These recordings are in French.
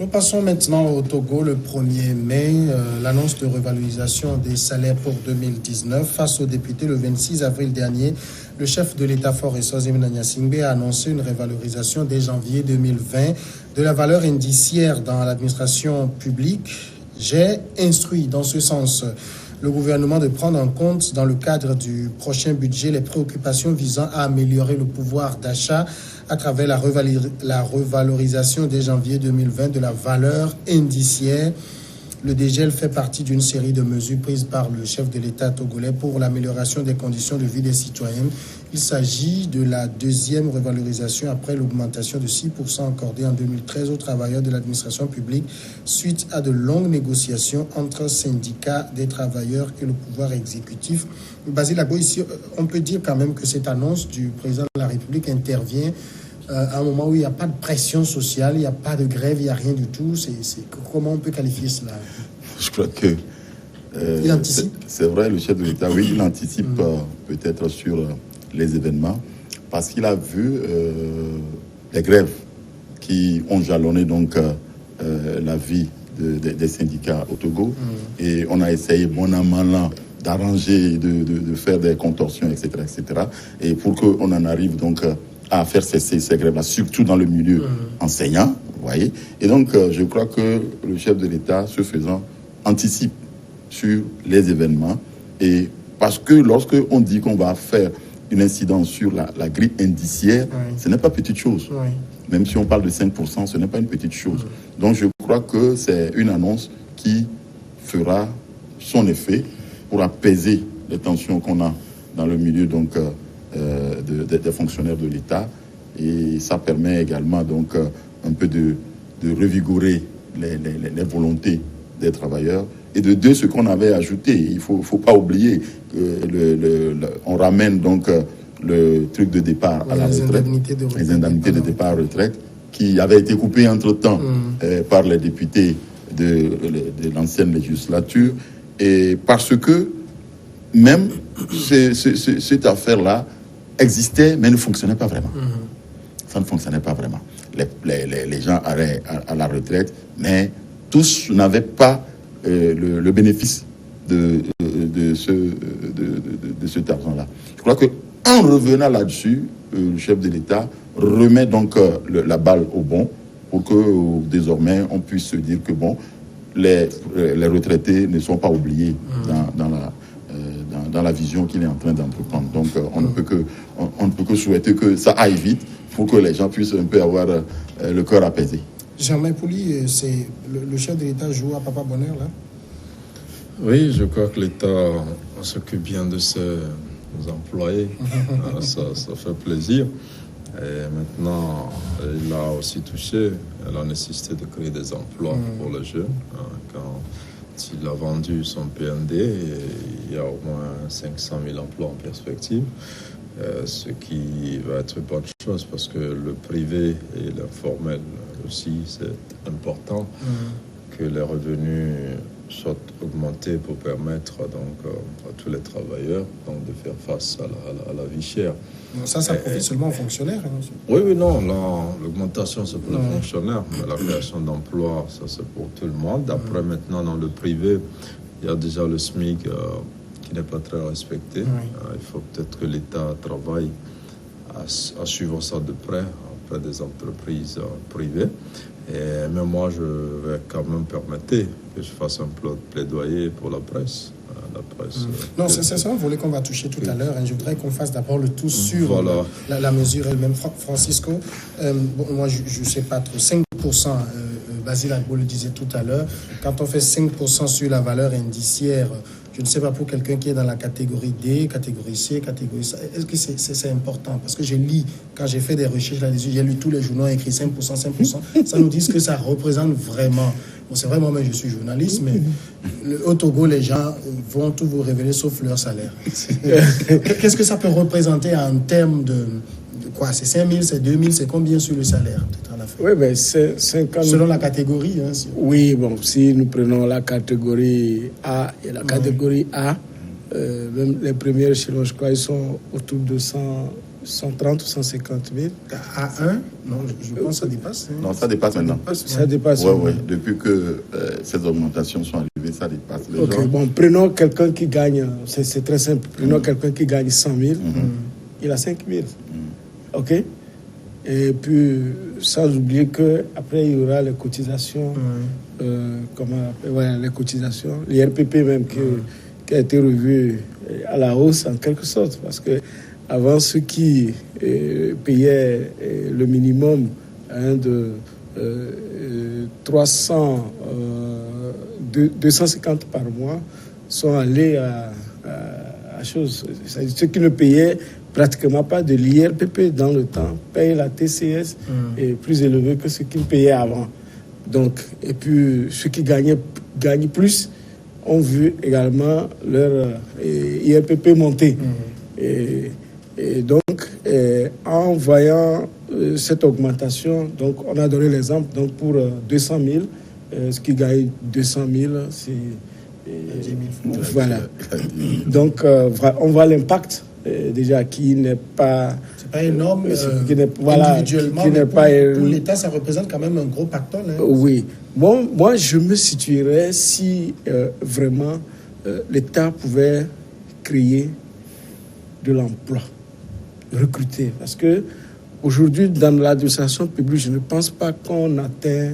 Nous passons maintenant au Togo le 1er mai. L'annonce de revalorisation des salaires pour 2019 face aux députés le 26 avril dernier. Le chef de l'État fort Essozi Gnassingbé a annoncé une revalorisation dès janvier 2020 de la valeur indiciaire dans l'administration publique. J'ai instruit dans ce sens le gouvernement de prendre en compte dans le cadre du prochain budget les préoccupations visant à améliorer le pouvoir d'achat à travers la revalorisation dès janvier 2020 de la valeur indiciaire. Le DGL fait partie d'une série de mesures prises par le chef de l'État togolais pour l'amélioration des conditions de vie des citoyens. Il s'agit de la deuxième revalorisation après l'augmentation de 6% accordée en 2013 aux travailleurs de l'administration publique suite à de longues négociations entre syndicats des travailleurs et le pouvoir exécutif. Basile Agbo, ici, on peut dire quand même que cette annonce du président de la République intervient à un moment où il n'y a pas de pression sociale, il n'y a pas de grève, il n'y a rien du tout. Comment on peut qualifier cela? Je crois que il anticipe. C'est vrai, le chef de l'État, oui, il anticipe peut-être sur les événements, parce qu'il a vu les grèves qui ont jalonné donc la vie des syndicats au Togo, et on a essayé bon an mal an d'arranger, de faire des contorsions, etc., et pour qu'on en arrive donc à faire cesser ces grèves-là, surtout dans le milieu enseignant, vous voyez. Et donc, je crois que le chef de l'État, ce faisant, anticipe sur les événements. Et parce que lorsqu'on dit qu'on va faire une incidence sur la grille indiciaire, ce n'est pas petite chose. Même si on parle de 5%, ce n'est pas une petite chose. Donc, je crois que c'est une annonce qui fera son effet pour apaiser les tensions qu'on a dans le milieu, donc, des fonctionnaires de l'État, et ça permet également donc un peu de revigorer les volontés des travailleurs. Et de deux, ce qu'on avait ajouté, il faut pas oublier que on ramène donc le truc de départ à la retraite, les indemnités de départ à la retraite, qui avaient été coupées entre-temps par les députés de l'ancienne législature, et parce que même cette affaire-là existait, mais ne fonctionnait pas vraiment. Ça ne fonctionnait pas vraiment. Les gens allaient à la retraite, mais tous n'avaient pas le bénéfice de cet argent-là. Je crois qu'en revenant là-dessus, le chef de l'État remet donc la balle au bon pour que désormais on puisse se dire que bon, les retraités ne sont pas oubliés dans la vision qu'il est en train d'entreprendre. Donc, on ne peut que souhaiter que ça aille vite pour que les gens puissent un peu avoir le cœur apaisé. Germain Pouli, c'est le chef de l'État joue à Papa Bonheur, là? Oui, je crois que l'État s'occupe bien de ses employés. Ça fait plaisir. Et maintenant, il a aussi touché la nécessité de créer des emplois pour les jeunes. Quand il a vendu son PND, il y a au moins 500 000 emplois en perspective, ce qui va être une bonne chose parce que le privé et l'informel aussi, c'est important que les revenus soient augmentés pour permettre donc à tous les travailleurs donc, de faire face à la vie chère. Ça profite seulement aux fonctionnaires. Hein, oui, non, l'augmentation c'est pour les fonctionnaires, mais la création d'emplois, ça c'est pour tout le monde. Après, maintenant, dans le privé, il y a déjà le SMIC qui n'est pas très respecté. Il faut peut-être que l'État travaille à suivre ça de près auprès des entreprises privées. Et même moi, je vais quand même permettre que je fasse un plaidoyer pour la presse. Non, c'est ça un volet qu'on va toucher tout à l'heure. Hein. Je voudrais qu'on fasse d'abord le tout sur la mesure elle-même. Francisco, moi, je ne sais pas trop. 5%, Basile Agbo le disait tout à l'heure, quand on fait 5% sur la valeur indiciaire, je ne sais pas pour quelqu'un qui est dans la catégorie D, catégorie C, catégorie C, est-ce que c'est important? Parce que quand j'ai fait des recherches là-dessus, j'ai lu tous les journaux écrits 5%, 5%. Ça nous dit ce que ça représente vraiment. Bon, c'est vrai, moi, je suis journaliste, mais au Togo, les gens vont tout vous révéler sauf leur salaire. Qu'est-ce que ça peut représenter en termes de quoi? C'est 5 000, c'est 2 000, c'est combien sur le salaire? Oui, ben c'est 50 000. Selon la catégorie. Hein, oui, bon, si nous prenons la catégorie A et la catégorie A, même les premiers échelons, je crois, ils sont autour de 100 130 ou 150 000. À 1, non, je pense que ça dépasse. Non, ça dépasse maintenant. Ça dépasse. Oui. Depuis que ces augmentations sont arrivées, ça dépasse. Les gens... Bon, prenons quelqu'un qui gagne, c'est très simple, prenons quelqu'un qui gagne 100 000, il a 5 000. OK? Et puis, sans oublier qu'après, il y aura les cotisations, les cotisations, l'IRPP même qui a été revu à la hausse en quelque sorte, parce que avant, ceux qui payaient le minimum de 250 par mois sont allés à chose. C'est-à-dire ceux qui ne payaient pratiquement pas de l'IRPP dans le temps payent la TCS et plus élevée que ceux qui payaient avant. Donc, et puis ceux qui gagnent plus ont vu également leur IRPP monter. Et donc, en voyant cette augmentation, donc on a donné l'exemple donc pour 200 000, ce qui gagne 200 000, c'est 10 000 francs. voilà. Donc, on voit l'impact déjà qui n'est pas... C'est pas énorme individuellement, qui n'est pas... Pour l'État, ça représente quand même un gros pactole. Hein. Oui. Bon, moi, je me situerais si vraiment l'État pouvait créer de l'emploi, recruter. Parce que aujourd'hui, dans l'administration publique, je ne pense pas qu'on atteint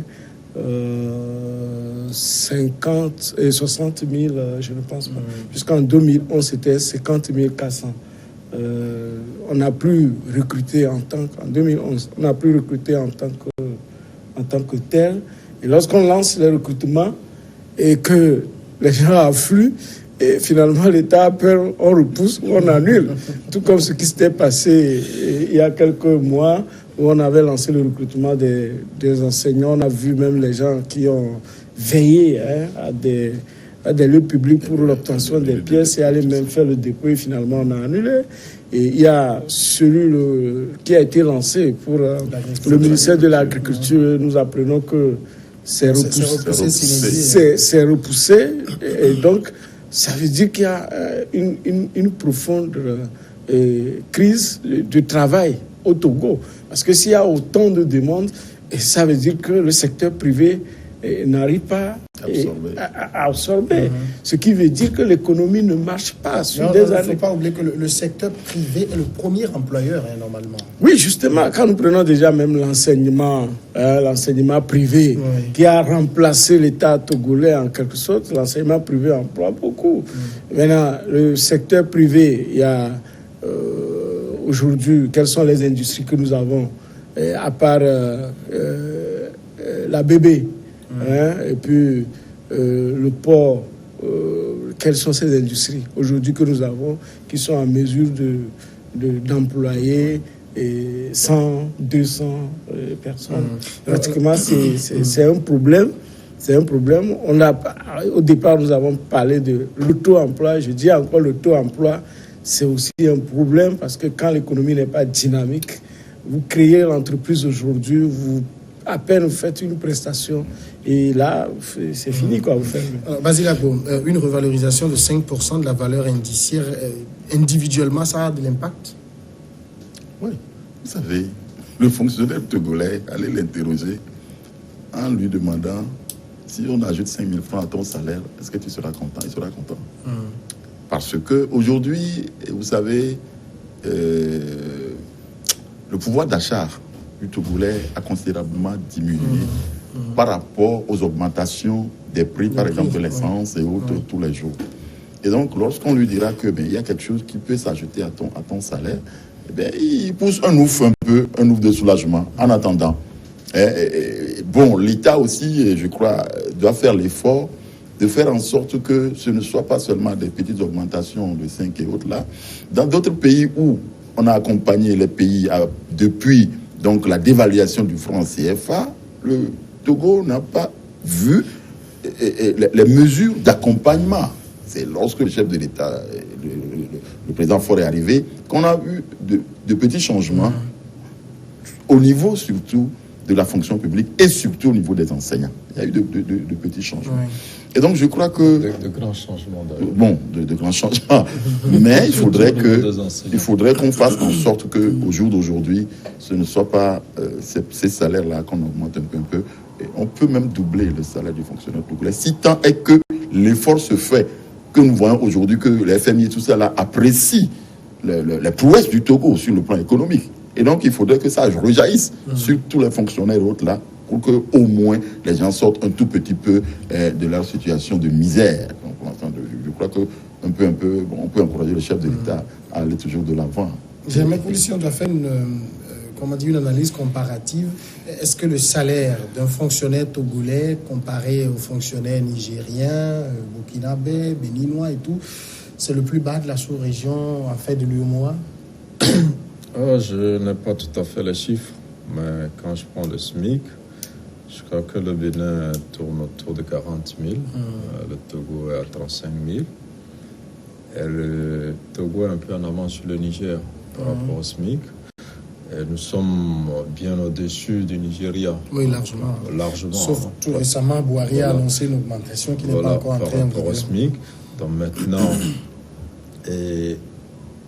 50 et 60 000, je ne pense pas. Jusqu'en 2011, c'était 50 400. On n'a plus recruté en 2011, on n'a plus recruté en tant que tel. Et lorsqu'on lance les recrutements et que les gens affluent, et finalement l'État a peur, on repousse ou on annule. Tout comme ce qui s'était passé il y a quelques mois où on avait lancé le recrutement des enseignants. On a vu même les gens qui ont veillé à des lieux publics pour l'obtention des pièces et aller même faire le dépôt et finalement on a annulé. Et il y a celui qui a été lancé pour le ministère de l'Agriculture. Nous apprenons que c'est repoussé. C'est repoussé. Et donc, ça veut dire qu'il y a une profonde crise de travail au Togo. Parce que s'il y a autant de demandes, ça veut dire que le secteur privé n'arrive pas à absorber. Ce qui veut dire que l'économie ne marche pas sur des années. Il ne faut pas oublier que le secteur privé est le premier employeur, normalement. Oui, justement, quand nous prenons déjà même l'enseignement privé, qui a remplacé l'État togolais en quelque sorte, l'enseignement privé emploie beaucoup. Maintenant, le secteur privé, il y a aujourd'hui, quelles sont les industries que nous avons, à part la bébé, et puis le port, quelles sont ces industries aujourd'hui que nous avons qui sont en mesure d'employer 100, 200 personnes. Pratiquement, c'est un problème. C'est un problème. Au départ, nous avons parlé de l'auto-emploi. Je dis encore l'auto-emploi, c'est aussi un problème parce que quand l'économie n'est pas dynamique, vous créez l'entreprise aujourd'hui, à peine vous faites une prestation et là, c'est fini quoi. Vous faites. Basile Agbo, une revalorisation de 5% de la valeur indiciaire, individuellement, ça a de l'impact? Oui. Vous savez, le fonctionnaire togolais, allez l'interroger en lui demandant si on ajoute 5 000 francs à ton salaire, est-ce que tu seras content? Il sera content. Parce qu'aujourd'hui, vous savez, le pouvoir d'achat du Togolais a considérablement diminué par rapport aux augmentations des prix, par exemple, de l'essence et autres tous les jours. Et donc, lorsqu'on lui dira que il y a quelque chose qui peut s'ajouter à ton salaire, il pousse un ouf de soulagement en attendant. Bon, l'État aussi, je crois, doit faire l'effort de faire en sorte que ce ne soit pas seulement des petites augmentations de 5 et autres là. Dans d'autres pays où on a accompagné les pays depuis donc la dévaluation du franc CFA, le Togo n'a pas vu les mesures d'accompagnement. C'est lorsque le chef de l'État, le président Faure est arrivé, qu'on a eu de petits changements au niveau surtout de la fonction publique et surtout au niveau des enseignants. Il y a eu de petits changements. Oui. Et donc, je crois que... De grands changements, d'ailleurs. Bon, de grands changements. Mais il faudrait qu'on fasse en sorte qu'au jour d'aujourd'hui, ce ne soit pas ces salaires-là qu'on augmente un peu. Et on peut même doubler le salaire du fonctionnaire togolais, si tant est que l'effort se fait, que nous voyons aujourd'hui que les FMI et tout ça là apprécient les prouesses du Togo sur le plan économique. Et donc, il faudrait que ça rejaillisse sur tous les fonctionnaires et autres là, pour que au moins les gens sortent un tout petit peu de leur situation de misère. Donc, je crois que un peu, bon, on peut encourager le chef de l'État à aller toujours de l'avant. J'aimerais que si on doit faire une analyse comparative, est-ce que le salaire d'un fonctionnaire togolais comparé aux fonctionnaires nigériens, burkinabés, béninois et tout, c'est le plus bas de la sous-région en fait de l'UEMOA? Je n'ai pas tout à fait les chiffres, mais quand je prends le SMIC, je crois que le Bénin tourne autour de 40 000, le Togo est à 35 000, et le Togo est un peu en avance sur le Niger par rapport au SMIC. Et nous sommes bien au-dessus du Nigeria. Oui, largement. Sauf tout récemment, Bouhari a annoncé une augmentation qui n'est pas encore entrée en vigueur. Au SMIC. Donc maintenant, et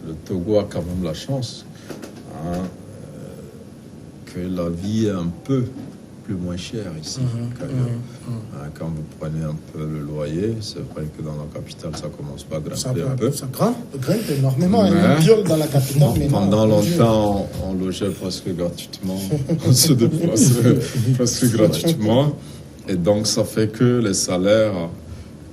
le Togo a quand même la chance que la vie est un peu plus moins chère ici qu'ailleurs. Quand vous prenez un peu le loyer, c'est vrai que dans la capitale, ça commence pas à grimper un peu. Ça grimpe énormément. Il y a une viole dans la capitale. Mais pendant longtemps, on logeait presque gratuitement. On se déplaçait presque gratuitement. Et donc, ça fait que les salaires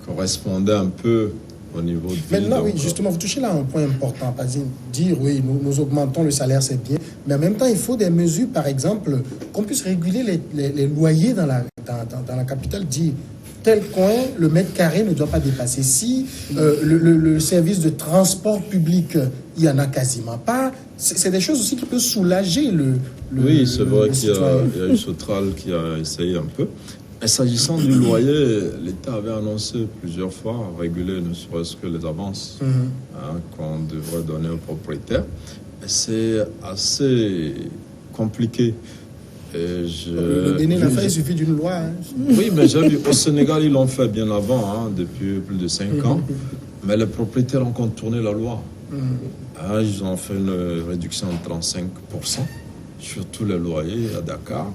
correspondaient un peu au niveau de... Maintenant, oui, justement, vous touchez là un point important. Pas dire, oui, nous augmentons le salaire, c'est bien. Mais en même temps, il faut des mesures, par exemple, qu'on puisse réguler les loyers dans la capitale. Dire, tel coin, le mètre carré ne doit pas dépasser. Si le service de transport public, il n'y en a quasiment pas, c'est des choses aussi qui peuvent soulager Oui, c'est vrai qu'il y a eu Sotral qui a essayé un peu. Et s'agissant du loyer, l'État avait annoncé plusieurs fois réguler ne serait-ce que les avances qu'on devrait donner aux propriétaires. Et c'est assez compliqué. Le Bénin l'a fait, il suffit d'une loi. Oui, mais j'ai vu, au Sénégal, ils l'ont fait bien avant, depuis plus de 5 ans. Mais les propriétaires ont contourné la loi. Ils ont fait une réduction de 35% sur tous les loyers à Dakar.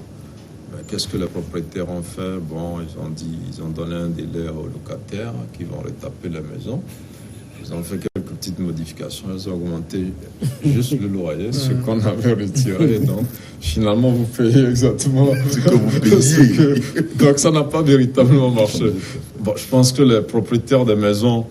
Mais qu'est-ce que les propriétaires ont fait? Bon, ils ont donné un délai aux locataires qui vont retaper la maison. Ils ont fait quelques petites modifications. Ils ont augmenté juste le loyer, ce qu'on avait retiré. Donc, finalement, vous payez exactement ce que vous payez. Donc, ça n'a pas véritablement marché. Bon, je pense que les propriétaires des maisons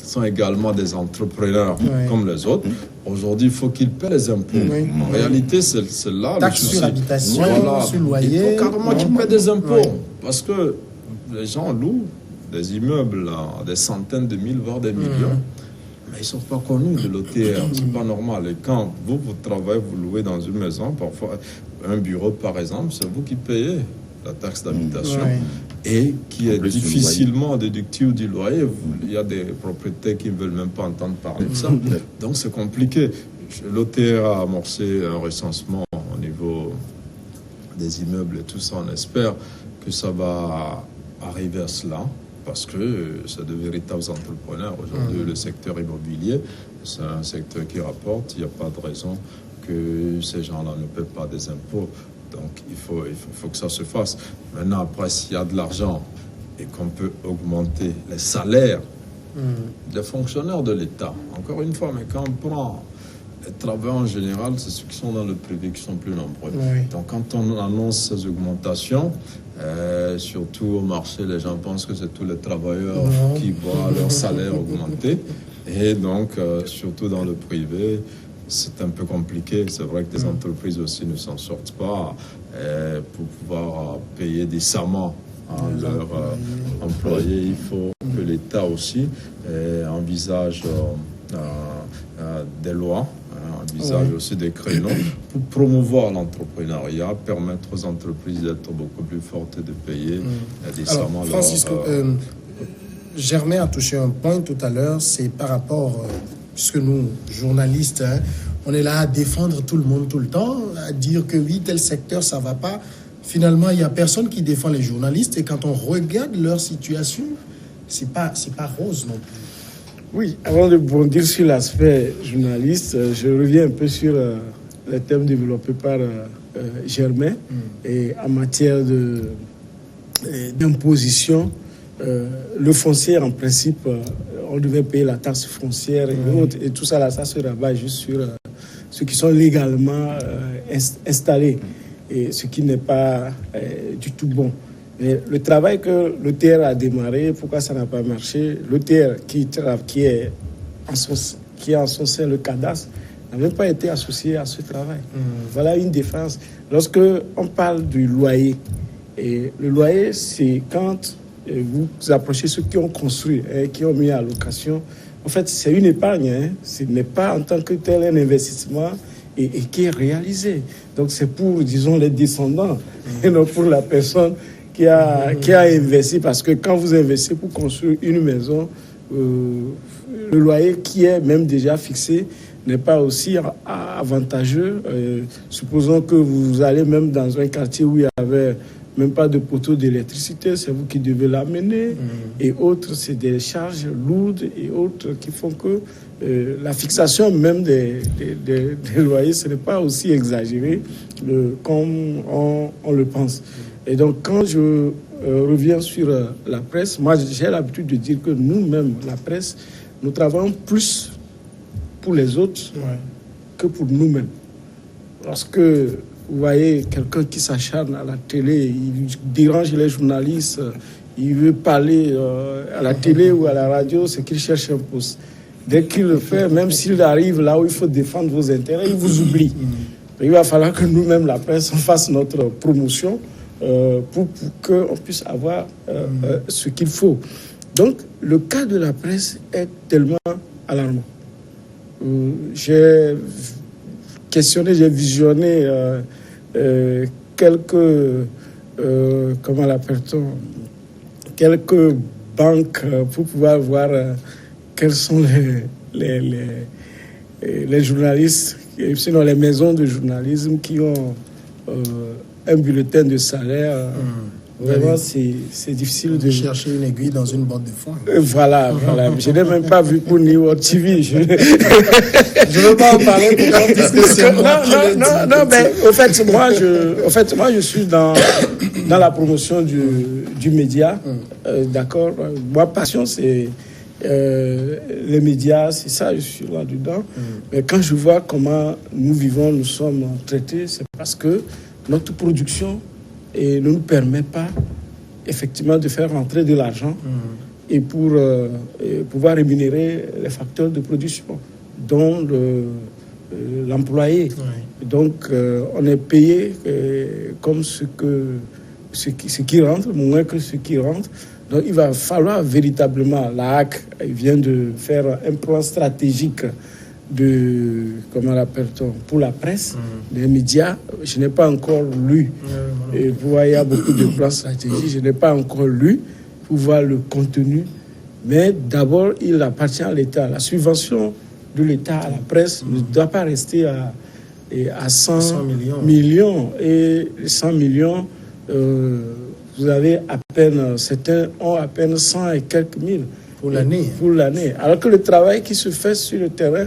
sont également des entrepreneurs comme les autres. Aujourd'hui, il faut qu'ils paient les impôts. En réalité, c'est là taxe le souci. Sur habitation, sur loyer. Il faut carrément qu'ils paient des impôts. Parce que les gens louent des immeubles à des centaines de mille, voire des millions. Mais ils ne sont pas connus de l'OTR. C'est pas normal. Et quand vous travaillez, vous louez dans une maison, parfois un bureau par exemple, c'est vous qui payez la taxe d'habitation. Et qui est difficilement déductible du loyer. Il y a des propriétaires qui ne veulent même pas entendre parler de ça. Donc c'est compliqué. L'OTR a amorcé un recensement au niveau des immeubles et tout ça. On espère que ça va arriver à cela, parce que c'est de véritables entrepreneurs. Aujourd'hui, le secteur immobilier, c'est un secteur qui rapporte. Il n'y a pas de raison que ces gens-là ne paient pas des impôts. Donc, il faut que ça se fasse. Maintenant, après, s'il y a de l'argent et qu'on peut augmenter les salaires des fonctionnaires de l'État, encore une fois, mais quand on prend les travailleurs en général, c'est ceux qui sont dans le privé qui sont plus nombreux. Donc, quand on annonce ces augmentations, surtout au marché, les gens pensent que c'est tous les travailleurs qui voient leur salaire augmenter. Et donc, surtout dans le privé, c'est un peu compliqué. C'est vrai que des entreprises aussi ne s'en sortent pas pour pouvoir payer décemment leurs employés. Il faut que l'État aussi envisage des lois, envisage aussi des créneaux pour promouvoir l'entrepreneuriat, permettre aux entreprises d'être beaucoup plus fortes et de payer décemment. Alors, Francisco, Germain a touché un point tout à l'heure, c'est par rapport... puisque nous, journalistes, on est là à défendre tout le monde tout le temps, à dire que oui, tel secteur, ça ne va pas. Finalement, il n'y a personne qui défend les journalistes et quand on regarde leur situation, c'est pas rose non plus. Oui, avant de bondir sur l'aspect journaliste, je reviens un peu sur les thèmes développés par Germain. Et en matière d'imposition, le foncier, en principe, on devait payer la taxe foncière et autres. Et tout ça, là, ça se rabat juste sur ceux qui sont légalement installés. Et ce qui n'est pas du tout bon. Mais le travail que l'ETR a démarré, pourquoi ça n'a pas marché? L'ETR qui est en son sein le cadastre n'a même pas été associé à ce travail. Voilà une différence. Lorsque on parle du loyer, et le loyer, c'est quand vous approchez ceux qui ont construit et qui ont mis à location. En fait, c'est une épargne. Ce n'est pas en tant que tel un investissement et qui est réalisé. Donc c'est pour, disons, les descendants et non pour la personne qui a investi. Parce que quand vous investissez pour construire une maison, le loyer qui est même déjà fixé n'est pas aussi avantageux. Supposons que vous allez même dans un quartier où il y avait même pas de poteau d'électricité, c'est vous qui devez l'amener, et autres, c'est des charges lourdes et autres qui font que la fixation même des loyers, ce n'est pas aussi exagéré comme on le pense. Et donc, quand je reviens sur la presse, moi, j'ai l'habitude de dire que nous-mêmes, la presse, nous travaillons plus pour les autres que pour nous-mêmes. Lorsque vous voyez quelqu'un qui s'acharne à la télé, il dérange les journalistes, il veut parler à la télé ou à la radio, c'est qu'il cherche un poste. Dès qu'il le fait, même s'il arrive là où il faut défendre vos intérêts, il vous oublie. Il va falloir que nous-mêmes, la presse, on fasse notre promotion pour qu'on puisse avoir ce qu'il faut. Donc, le cas de la presse est tellement alarmant. J'ai questionné, j'ai visionné quelques comment l'appelle-t-on, quelques banques pour pouvoir voir quels sont les journalistes, sinon les maisons de journalisme qui ont un bulletin de salaire. Vraiment, c'est difficile de chercher une aiguille dans une botte de foin. Voilà. Je n'ai même pas vu pour New World TV. Je ne veux pas en parler parce que c'est moi qui l'ai dit. Non, mais au fait, moi, je suis dans la promotion du média. D'accord. Ma passion, c'est les médias, c'est ça, je suis là-dedans. Mais quand je vois comment nous vivons, nous sommes traités, c'est parce que notre production ne nous permet pas effectivement de faire rentrer de l'argent et pour pouvoir rémunérer les facteurs de production, dont l'employé. Donc on est payé comme ce qui rentre, moins que ce qui rentre. Donc il va falloir véritablement, la HAC vient de faire un plan stratégique comment l'appelle-t-on, pour la presse, les médias. Je n'ai pas encore lu, et pour voir, il y a beaucoup de plans stratégiques, je n'ai pas encore lu pour voir le contenu, mais d'abord, il appartient à l'État. La subvention de l'État à la presse ne doit pas rester à 100 millions. Et 100 millions, vous avez à peine, certains ont à peine 100 et quelques mille. Pour l'année. Alors que le travail qui se fait sur le terrain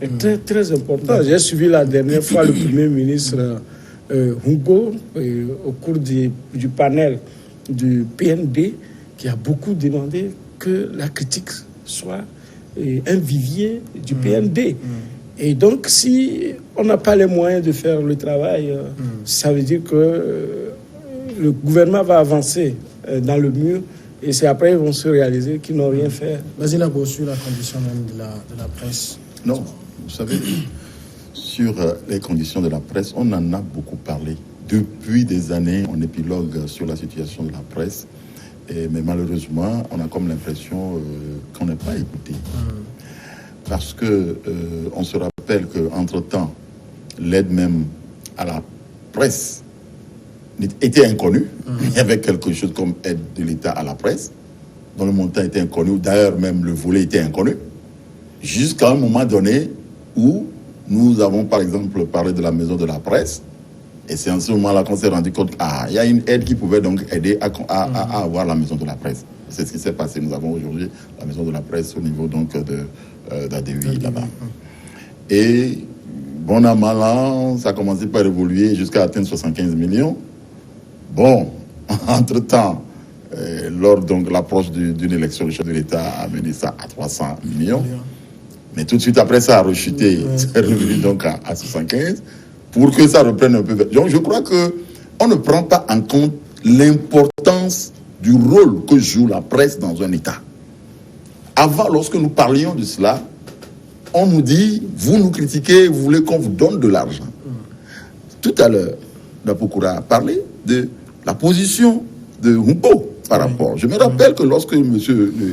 est très, très important. J'ai suivi la dernière fois le Premier ministre Hugo au cours du panel du PND qui a beaucoup demandé que la critique soit un vivier du PND. Et donc, si on n'a pas les moyens de faire le travail, ça veut dire que le gouvernement va avancer dans le mur. Et c'est après qu'ils vont se réaliser qu'ils n'ont rien fait. Vas-y, là, sur la condition même de la presse. Non, vous savez, sur les conditions de la presse, on en a beaucoup parlé. Depuis des années, on épilogue sur la situation de la presse. Mais malheureusement, on a comme l'impression qu'on n'est pas écouté. Parce qu'on se rappelle qu'entre-temps, l'aide même à la presse était inconnu. Il y avait quelque chose comme aide de l'État à la presse, dont le montant était inconnu. D'ailleurs, même le volet était inconnu. Jusqu'à un moment donné où nous avons, par exemple, parlé de la maison de la presse. Et c'est en ce moment-là qu'on s'est rendu compte qu'il y a une aide qui pouvait donc aider à avoir la maison de la presse. C'est ce qui s'est passé. Nous avons aujourd'hui la maison de la presse au niveau donc d'ADUI là-bas. Et bon an, mal an, ça a commencé par évoluer jusqu'à atteindre 75 millions. Bon, entre-temps, lors de l'approche d'une élection, le chef de l'État a amené ça à 300 millions. Mais tout de suite après, ça a rechuté. C'est revenu donc à 75 pour que ça reprenne un peu. Donc je crois qu'on ne prend pas en compte l'importance du rôle que joue la presse dans un État. Avant, lorsque nous parlions de cela, on nous dit, vous nous critiquez, vous voulez qu'on vous donne de l'argent. Tout à l'heure, Dapokura a parlé de la position de Humbo par rapport. Je me rappelle que lorsque M.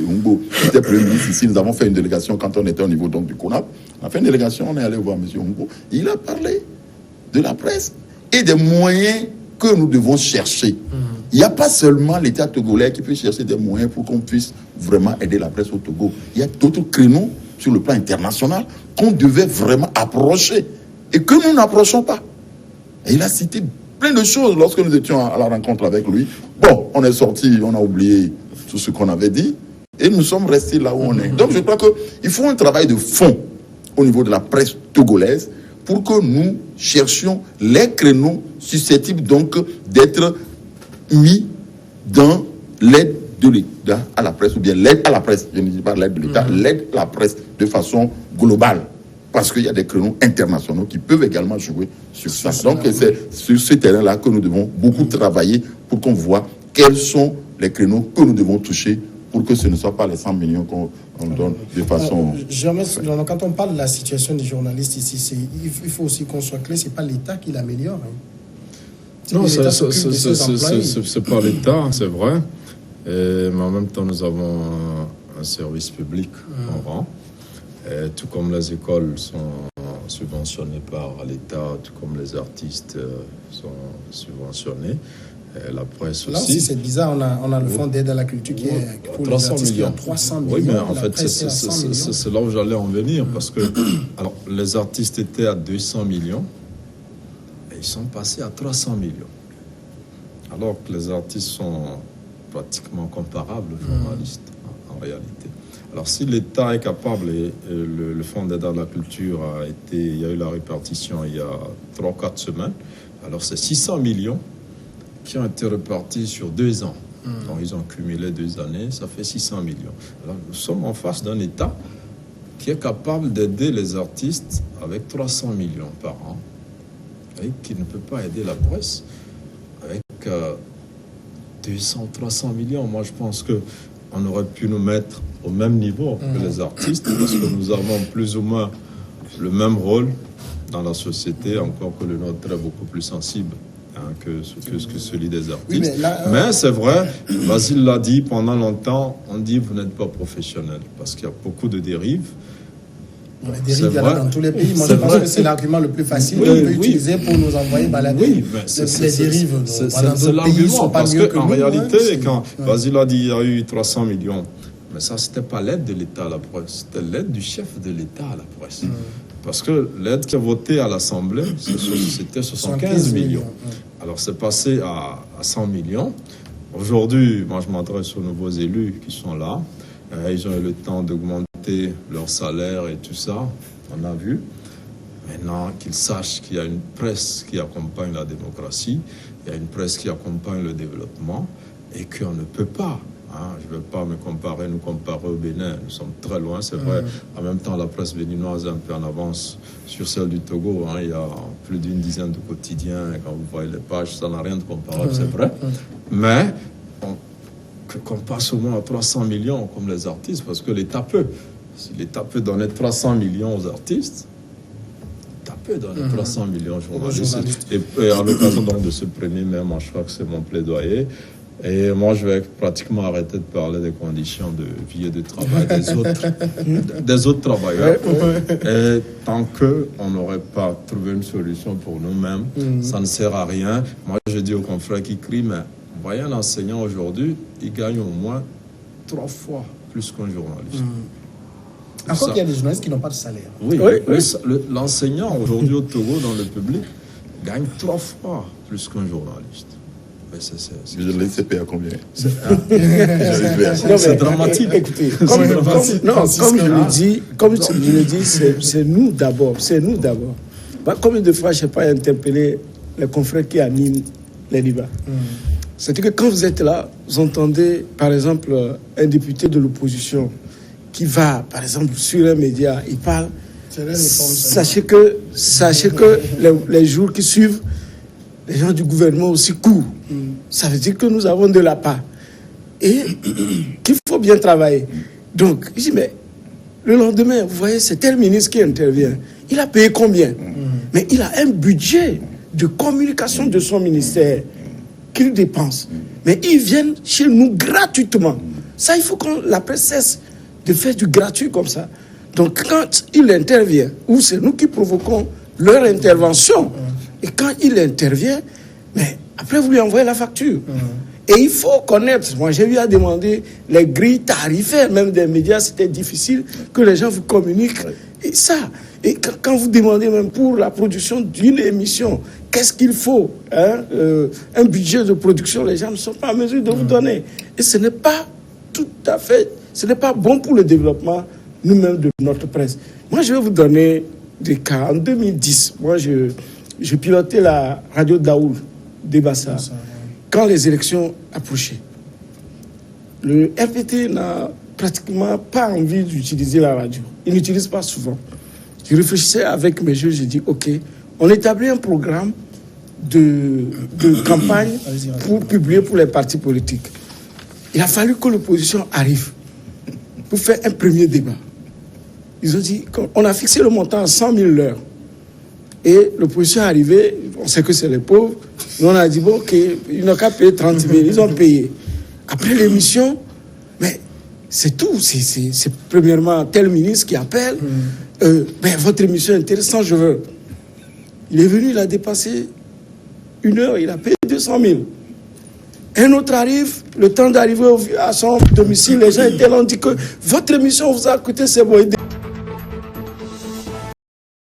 Humbo était Premier ministre ici, nous avons fait une délégation quand on était au niveau donc, du CONAP. On a fait une délégation, on est allé voir M. Humbo. Il a parlé de la presse et des moyens que nous devons chercher. Il n'y a pas seulement l'État togolais qui peut chercher des moyens pour qu'on puisse vraiment aider la presse au Togo. Il y a d'autres créneaux sur le plan international qu'on devait vraiment approcher et que nous n'approchons pas. Et il a cité plein de choses lorsque nous étions à la rencontre avec lui. Bon, on est sorti, on a oublié tout ce qu'on avait dit et nous sommes restés là où on est. Donc je crois qu'il faut un travail de fond au niveau de la presse togolaise pour que nous cherchions les créneaux susceptibles donc d'être mis dans l'aide de l'État à la presse, ou bien l'aide à la presse, je ne dis pas l'aide de l'État, l'aide à la presse de façon globale, parce qu'il y a des créneaux internationaux qui peuvent également jouer sur ça. Donc c'est sur ce terrain-là que nous devons beaucoup travailler pour qu'on voit quels sont les créneaux que nous devons toucher pour que ce ne soit pas les 100 millions qu'on donne de façon... Quand on parle de la situation des journalistes ici, il faut aussi qu'on soit clair, ce n'est pas l'État qui l'améliore. Non, c'est pas l'État, c'est vrai. Mais en même temps, nous avons un service public en rang. Tout comme les écoles sont subventionnées par l'État, tout comme les artistes sont subventionnés. La presse là aussi. C'est bizarre, on a le fonds d'aide à la culture qui est pour 300 les artistes millions. 300 millions. Oui, mais en fait, c'est là où j'allais en venir, parce que alors, les artistes étaient à 200 millions et ils sont passés à 300 millions. Alors que les artistes sont pratiquement comparables aux journalistes, en réalité. Alors, si l'État est capable, et le fonds d'aide à la culture il y a eu la répartition il y a 3-4 semaines, alors c'est 600 millions qui ont été répartis sur 2 ans. Donc, ils ont cumulé 2 années, ça fait 600 millions. Alors, nous sommes en face d'un État qui est capable d'aider les artistes avec 300 millions par an et qui ne peut pas aider la presse avec 200-300 millions. Moi, je pense qu'on aurait pu nous mettre au même niveau que les artistes parce que nous avons plus ou moins le même rôle dans la société, encore que le nôtre est beaucoup plus sensible que celui des artistes. Oui, mais c'est vrai, Basile l'a dit, pendant longtemps, on dit vous n'êtes pas professionnel parce qu'il y a beaucoup de dérives. Les dérives, il y en a dans tous les pays. Moi, je pense que c'est l'argument le plus facile qu'on peut utiliser pour nous envoyer balader. Oui, les dérives c'est l'argument, parce qu'en réalité, quand Basile a dit qu'il y a eu 300 millions, mais ça, c'était pas l'aide de l'État à la presse, c'était l'aide du chef de l'État à la presse. Parce que l'aide qui a voté à l'Assemblée, c'était 75 millions. Alors, c'est passé à 100 millions. Aujourd'hui, moi, je m'adresse aux nouveaux élus qui sont là. Ils ont eu le temps d'augmenter leur salaire et tout ça. On a vu. Maintenant, qu'ils sachent qu'il y a une presse qui accompagne la démocratie, il y a une presse qui accompagne le développement et qu'on ne peut pas. Je ne veux pas nous comparer au Bénin. Nous sommes très loin, c'est vrai. En même temps, la presse béninoise est un peu en avance sur celle du Togo. Il y a plus d'une dizaine de quotidiens. Quand vous voyez les pages, ça n'a rien de comparable, c'est vrai. Mais qu'on passe au moins à 300 millions comme les artistes, parce que l'État peut. Si l'État peut donner 300 millions aux artistes, l'État peut donner 300 millions aux journalistes. Et à l'occasion donc de ce premier mai, moi je crois que c'est mon plaidoyer. Et moi, je vais pratiquement arrêter de parler des conditions de vie et de travail des autres travailleurs. Et tant qu'on n'aurait pas trouvé une solution pour nous-mêmes, ça ne sert à rien. Moi, je dis aux confrères qui crient, mais voyez un enseignant aujourd'hui, il gagne au moins 3 fois plus qu'un journaliste. Encore qu'il y a des journalistes qui n'ont pas de salaire. Oui. L'enseignant aujourd'hui au Togo, dans le public, gagne 3 fois plus qu'un journaliste. Je l'ai CP à combien? C'est dramatique. Écoutez, comme je le dis, c'est nous d'abord. C'est nous d'abord. Combien de fois je n'ai pas interpellé les confrères qui animent les débats? C'est-à-dire que quand vous êtes là, vous entendez, par exemple, un député de l'opposition qui va, par exemple, sur un média, il parle. Sachez que les jours qui suivent, les gens du gouvernement aussi courent. Ça veut dire que nous avons de la part. Et qu'il faut bien travailler. Donc, je dis, mais le lendemain, vous voyez, c'est tel ministre qui intervient. Il a payé combien? Mais il a un budget de communication de son ministère qu'il dépense. Mais ils viennent chez nous gratuitement. Ça, il faut que la presse cesse de faire du gratuit comme ça. Donc, quand il intervient, ou c'est nous qui provoquons leur intervention, et quand il intervient, mais après, vous lui envoyez la facture. Et il faut connaître. Moi, j'ai eu à demander les grilles tarifaires, même des médias, c'était difficile que les gens vous communiquent. Et ça, et quand vous demandez même pour la production d'une émission, qu'est-ce qu'il faut, un budget de production, les gens ne sont pas en mesure de vous donner. Et ce n'est pas tout à fait, ce n'est pas bon pour le développement nous-mêmes de notre presse. Moi, je vais vous donner des cas. En 2010, moi, je pilotais la radio Daoul de Bassa. Quand les élections approchaient, le RPT n'a pratiquement pas envie d'utiliser la radio. Il n'utilise pas souvent. Je réfléchissais avec mes jeux, j'ai dit, OK, on établit un programme de campagne pour publier pour les partis politiques. Il a fallu que l'opposition arrive pour faire un premier débat. Ils ont dit, on a fixé le montant à 100 000 l'heure. Et l'opposition est arrivée, on sait que c'est les pauvres. Nous, on a dit, bon, OK, ils n'ont qu'à payer 30 000. Ils ont payé. Après l'émission, mais c'est tout. C'est premièrement tel ministre qui appelle. Votre émission est intéressante, je veux. Il est venu, il a dépassé 1 heure, il a payé 200 000. Un autre arrive, le temps d'arriver à son domicile, les gens étaient là, on dit que votre émission vous a coûté, c'est bon.